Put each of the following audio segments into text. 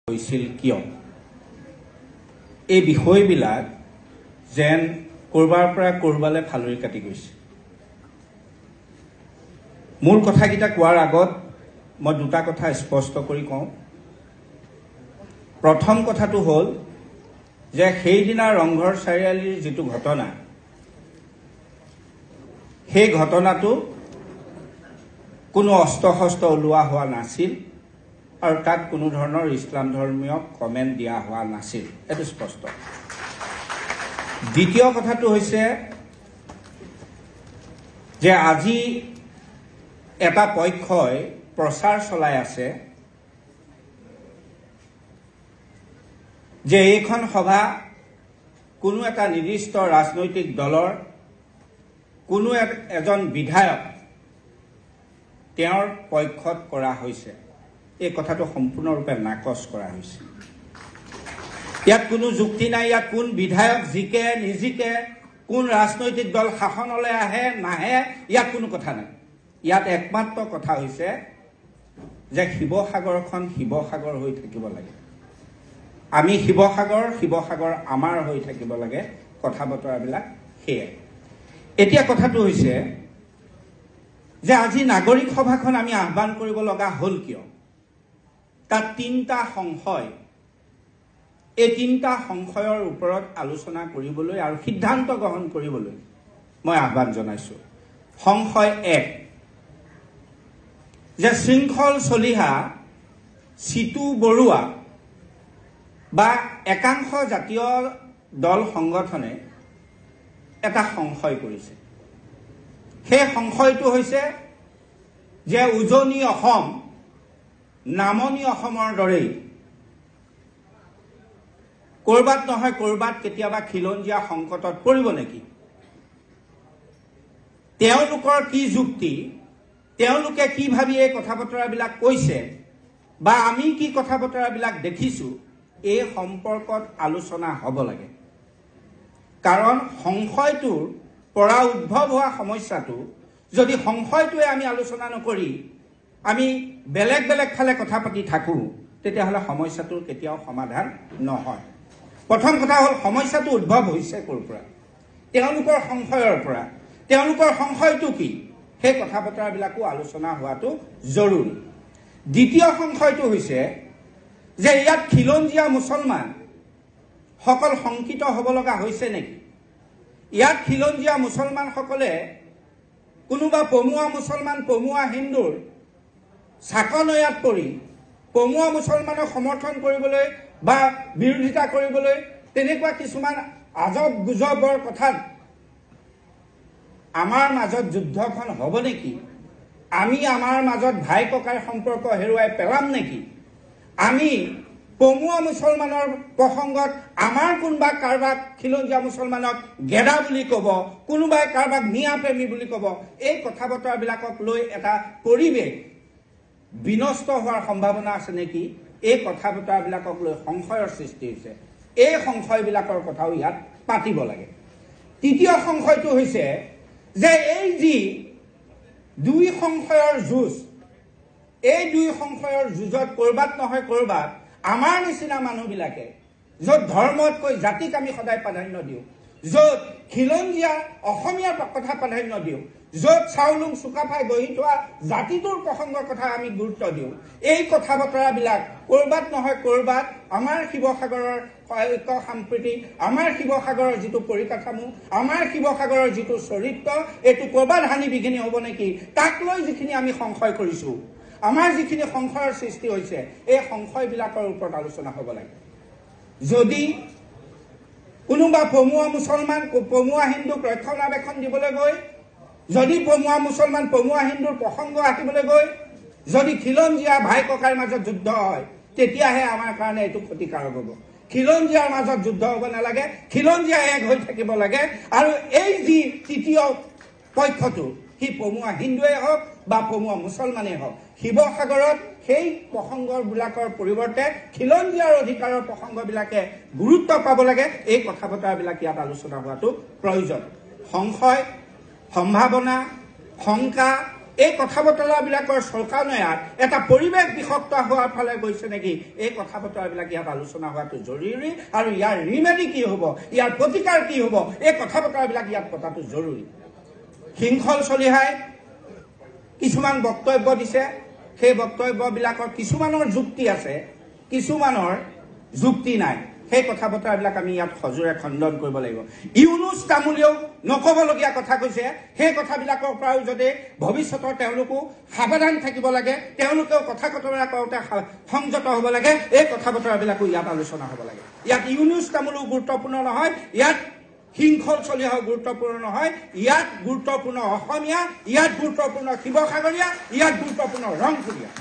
হৈছিল কিয় এই বিষয়বিলাক যেন কৰবাৰ পৰা কৰবালে ফালৰি কাটি গৈছে। মূল কথাকেইটা কোৱাৰ আগত মই দুটা কথা স্পষ্ট কৰি কওঁ। প্ৰথম কথাটো হ'ল যে সেইদিনা ৰংঘৰ চাৰিআলিৰ যিটো ঘটনা, সেই ঘটনাটো কোনো অস্ত্ৰ শস্ত্ৰ ওলোৱা হোৱা নাছিল আৰু তাত কোনো ধৰণৰ ইছলাম ধৰ্মীয় কমেণ্ট দিয়া হোৱা নাছিল, এইটো স্পষ্ট। দ্বিতীয় কথাটো হৈছে যে আজি এটা পক্ষই প্ৰচাৰ চলাই আছে যে এইখন সভা কোনো এটা নিৰ্দিষ্ট ৰাজনৈতিক দলৰ কোনো এজন বিধায়ক তেওঁৰ পক্ষত কৰা হৈছে। এই কথাটো সম্পূৰ্ণৰূপে নাকচ কৰা হৈছে। ইয়াত কোনো যুক্তি নাই। ইয়াত কোন বিধায়ক জিকে নিজিকে, কোন ৰাজনৈতিক দল শাসনলৈ আহে নাহে, ইয়াত কোনো কথা নাই। ইয়াত একমাত্ৰ কথা হৈছে যে শিৱসাগৰখন শিৱসাগৰ হৈ থাকিব লাগে। আমি শিৱসাগৰ আমাৰ হৈ থাকিব লাগে। কথা বতৰাবিলাক সেয়াই। এতিয়া কথাটো হৈছে যে আজি নাগৰিক সভাখন আমি আহ্বান কৰিব লগা হ'ল কিয়? তাত তিনিটা সংশয়, এই তিনিটা সংশয়ৰ ওপৰত আলোচনা কৰিবলৈ আৰু সিদ্ধান্ত গ্ৰহণ কৰিবলৈ মই আহ্বান জনাইছো। সংশয় 1 যে শৃংখল চলিহা চিতু বৰুৱা বা একাংশ জাতীয় দল সংগঠনে এটা সংশয় কৰিছে। সেই সংশয়টো হৈছে যে উজনি অসম নামনি অসমৰ দৰেই কৰবাত নহয় কৰবাত কেতিয়াবা খিলঞ্জীয়া সংকটত পৰিব নেকি? তেওঁলোকৰ কি যুক্তি, তেওঁলোকে কি ভাবি এই কথা বতৰাবিলাক কৈছে বা আমি কি কথা বতৰাবিলাক দেখিছো, এই সম্পৰ্কত আলোচনা হ'ব লাগে। কাৰণ সংশয়টোৰ পৰা উদ্ভৱ হোৱা সমস্যাটো যদি সংশয়টোৱে আমি আলোচনা নকৰি আমি বেলেগ বেলেগ ফালে কথা পাতি থাকো, তেতিয়াহ'লে সমস্যাটোৰ কেতিয়াও সমাধান নহয়। প্ৰথম কথা হ'ল সমস্যাটো উদ্ভৱ হৈছে ক'ৰ পৰা? তেওঁলোকৰ সংশয়ৰ পৰা। তেওঁলোকৰ সংশয়টো কি, সেই কথা বতৰাবিলাকো আলোচনা হোৱাটো জৰুৰী। দ্বিতীয় সংশয়টো হৈছে যে ইয়াত খিলঞ্জীয়া মুছলমান সকল শংকিত হ'ব লগা হৈছে নেকি? ইয়াত খিলঞ্জীয়া মুছলমানসকলে কোনোবা পমুৱা মুছলমান, পমুৱা হিন্দুৰ চাকনৈয়াত পৰি পমুৱা মুছলমানক সমৰ্থন কৰিবলৈ বা বিৰোধিতা কৰিবলৈ তেনেকুৱা কিছুমান আজব গুজবৰ কথাত আমাৰ মাজত যুদ্ধখন হ'ব নেকি? আমি আমাৰ মাজত ভাই ককাই সম্পৰ্ক হেৰুৱাই পেলাম নেকি? আমি পমুৱা মুছলমানৰ প্ৰসংগত আমাৰ কোনোবা কাৰোবাক খিলঞ্জীয়া মুছলমানক গেদা বুলি ক'ব, কোনোবাই কাৰোবাক মিয়া প্ৰেমী বুলি ক'ব। এই কথা বতৰাবিলাকক লৈ এটা পৰিৱেশ বিনষ্ট হোৱাৰ সম্ভাৱনা আছে নেকি? এই কথা বতৰাবিলাকক লৈ সংশয়ৰ সৃষ্টি হৈছে। এই সংশয়বিলাকৰ কথাও ইয়াত পাতিব লাগে। তৃতীয় সংশয়টো হৈছে যে এই যি দুই সংশয়ৰ যুঁজ, এই দুই সংশয়ৰ যুঁজত কৰবাত নহয় কৰবাত আমাৰ নিচিনা মানুহবিলাকে য'ত ধৰ্মতকৈ জাতিক আমি সদায় প্ৰাধান্য দিওঁ, য'ত খিলঞ্জীয়া অসমীয়াৰ কথা প্ৰাধান্য দিওঁ, য'ত চাউলুং চুকাফাই গঢ়ি থোৱা জাতিটোৰ প্ৰসংগৰ কথা আমি গুৰুত্ব দিওঁ, এই কথা বতৰাবিলাক কৰবাত নহয় কৰবাত আমাৰ শিৱসাগৰৰ ঐক্য সম্প্ৰীতি, আমাৰ শিৱসাগৰৰ যিটো পৰিকাঠামো, আমাৰ শিৱসাগৰৰ যিটো চৰিত্ৰ, এইটো কৰবাত হানি বিঘিনি হ'ব নেকি? তাক লৈ যিখিনি আমি সংশয় কৰিছো, আমাৰ যিখিনি সংশয়ৰ সৃষ্টি হৈছে, এই সংশয়বিলাকৰ ওপৰত আলোচনা হ'ব লাগে। যদি কোনোবা পমুৱা মুছলমান, পমুৱা হিন্দুক ৰক্ষণাবেক্ষণ দিবলৈ গৈ, যদি পমুৱা মুছলমান, পমুৱা হিন্দুৰ প্ৰসংগ ৰাখিবলৈ গৈ যদি খিলঞ্জীয়া ভাই ককাইৰ মাজত যুদ্ধ হয়, তেতিয়াহে আমাৰ কাৰণে এইটো ক্ষতিকাৰক হ'ব। খিলঞ্জীয়াৰ মাজত যুদ্ধ হ'ব নালাগে, খিলঞ্জীয়া এক হৈ থাকিব লাগে। আৰু এই যি তৃতীয় পক্ষটো, সি পমুৱা হিন্দুৱে হওক বা পমুৱা মুছলমানেই হওক, শিৱসাগৰত সেই প্ৰসংগবিলাকৰ পৰিৱৰ্তে খিলঞ্জীয়াৰ অধিকাৰৰ প্ৰসংগবিলাকে গুৰুত্ব পাব লাগে। এই কথা বতৰাবিলাক ইয়াত আলোচনা হোৱাটো প্ৰয়োজন। সংশয়, সম্ভাৱনা, শংকা, এই কথা বতৰাবিলাকৰ চৰকাৰনয়াত এটা পৰিৱেশ বিষাক্ত হোৱাৰ ফালে গৈছে নেকি এই কথা বতৰাবিলাক ইয়াত আলোচনা হোৱাটো জৰুৰী আৰু ইয়াৰ ৰিমেডি কি হ'ব ইয়াৰ প্ৰতিকাৰ কি হ'ব এই কথা বতৰাবিলাক ইয়াত পতাটো জৰুৰী হিংসল চলিহাই কিছুমান বক্তব্য দিছে সেই বক্তব্যবিলাকৰ কিছুমানৰ যুক্তি আছে কিছুমানৰ যুক্তি নাই সেই কথা বতৰাবিলাক আমি ইয়াত সজোৰে খণ্ডন কৰিব লাগিব ইউনুছ তামুলিও নকবলগীয়া কথা কৈছে সেই কথাবিলাকৰ পৰাও যদি ভৱিষ্যতৰ তেওঁলোকো সাৱধান থাকিব লাগে তেওঁলোকেও কথা বতৰা কৰোঁতে সংযত হ'ব লাগে এই কথা বতৰাবিলাকো ইয়াত আলোচনা হ'ব লাগে ইয়াত ইউনুছ তামুলো গুৰুত্বপূৰ্ণ নহয় ইয়াত হিংসল চলিহাও গুৰুত্বপূৰ্ণ নহয় ইয়াত গুৰুত্বপূৰ্ণ অসমীয়া ইয়াত গুৰুত্বপূৰ্ণ শিৱসাগৰীয়া ইয়াত গুৰুত্বপূৰ্ণ ৰংপুৰীয়া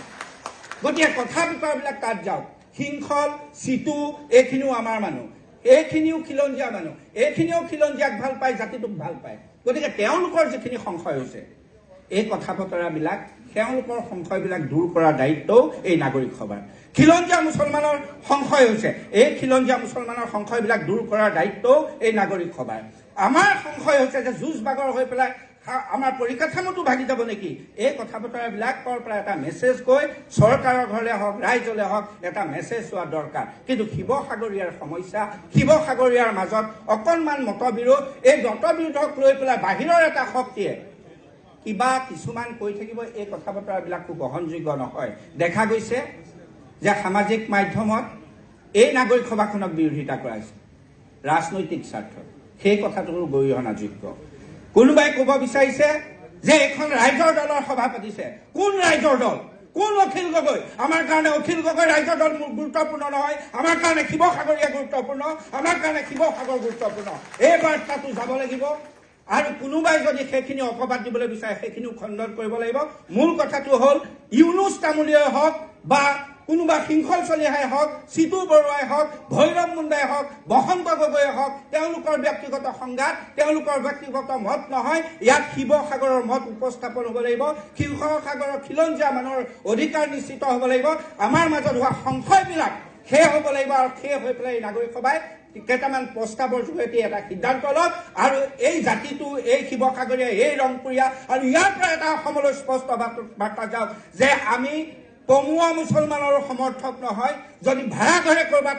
গতিকে কথা বতৰাবিলাক তাত যাওক হিংসল চিটু এইখিনিও আমাৰ মানুহ এইখিনিও খিলঞ্জীয়া মানুহ এইখিনিও খিলঞ্জীয়াক ভাল পায় জাতিটোক ভাল পায় গতিকে তেওঁলোকৰ যিখিনি সংশয় হৈছে এই কথা বতৰাবিলাক তেওঁলোকৰ সংশয়বিলাক দূৰ কৰাৰ দায়িত্বও এই নাগৰিক সভাৰ খিলঞ্জীয়া মুছলমানৰ সংশয় হৈছে এই খিলঞ্জীয়া মুছলমানৰ সংশয়বিলাক দূৰ কৰাৰ দায়িত্বও এই নাগৰিক সভাৰ আমাৰ সংশয় হৈছে যে যুঁজ বাগৰ হৈ পেলাই আমাৰ পৰিকাঠামোটো ভাগি যাব নেকি এই কথা বতৰাবিলাকৰ পৰা এটা মেছেজ গৈ চৰকাৰৰ ঘৰলে হওক ৰাইজলে হওক এটা মেছেজ হোৱা দৰকাৰ কিন্তু শিৱসাগৰীয়াৰ সমস্যা শিৱসাগৰীয়াৰ মাজত অকণমান মতবিৰোধ এই মতবিৰোধক লৈ পেলাই বাহিৰৰ এটা শক্তিয়ে কিবা কিছুমান কৈ থাকিব এই কথা বতৰাবিলাকো গ্ৰহণযোগ্য নহয় দেখা গৈছে যে সামাজিক মাধ্যমত এই নাগৰিক সভাখনক বিৰোধিতা কৰা হৈছে ৰাজনৈতিক স্বাৰ্থত সেই কথাটো গৰিহণাযোগ্য কোনোবাই ক'ব বিচাৰিছে যে এখন ৰাইজৰ দলৰ সভা পাতিছে কোন ৰাইজৰ দল কোন অখিল গগৈ আমাৰ কাৰণে অখিল গগৈ ৰাইজৰ দল গুৰুত্বপূৰ্ণ নহয় আমাৰ কাৰণে শিৱসাগৰীয়া গুৰুত্বপূৰ্ণ আমাৰ কাৰণে শিৱসাগৰ গুৰুত্বপূৰ্ণ এই বাৰ্তাটো যাব লাগিব আৰু কোনোবাই যদি সেইখিনি অপবাদ দিবলৈ বিচাৰে সেইখিনিও খণ্ডন কৰিব লাগিব মূল কথাটো হ'ল ইউনুছ তামুলীয়াই হওক বা কোনোবা হিংসল চলিহাই হওক চিটু বৰুৱাই হওক ভৈৰৱ মুণ্ডাই হওক বসন্ত গগৈয়ে হওক তেওঁলোকৰ ব্যক্তিগত সংঘাত তেওঁলোকৰ ব্যক্তিগত মত নহয় ইয়াত শিৱসাগৰৰ মত উপস্থাপন হ'ব লাগিব শিৱসাগৰৰ খিলঞ্জীয়া মানুহৰ অধিকাৰ নিশ্চিত হ'ব লাগিব আমাৰ মাজত হোৱা সংশয়বিলাক শেষ হ'ব লাগিব আৰু শেষ হৈ পেলাই নাগৰিক সভাই কেইটামান প্ৰস্তাৱৰ যোগেদি এটা সিদ্ধান্ত লওক আৰু এই জাতিটো এই শিৱসাগৰীয়া এই ৰংপুৰীয়া আৰু ইয়াৰ পৰা এটা অসমলৈ স্পষ্ট বাৰ্তা যাওক যে আমি পমুৱা মুছলমানৰ সমৰ্থক নহয় যদি ভাড়া ঘৰে ক'ৰবাত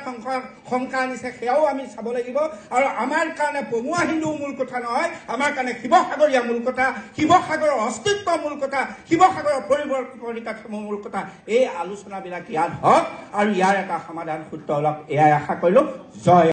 শংকা আনিছে সেয়াও আমি চাব লাগিব আৰু আমাৰ কাৰণে পমুৱা হিন্দু মূল কথা নহয় আমাৰ কাৰণে শিৱসাগৰীয়া মূল কথা শিৱসাগৰৰ অস্তিত্ব মূল কথা শিৱসাগৰৰ পৰিকাঠামো মূল কথা এই আলোচনাবিলাক ইয়াত হওক আৰু ইয়াৰ এটা সমাধান সূত্ৰ অলপ এয়াই আশা কৰিলোঁ জয়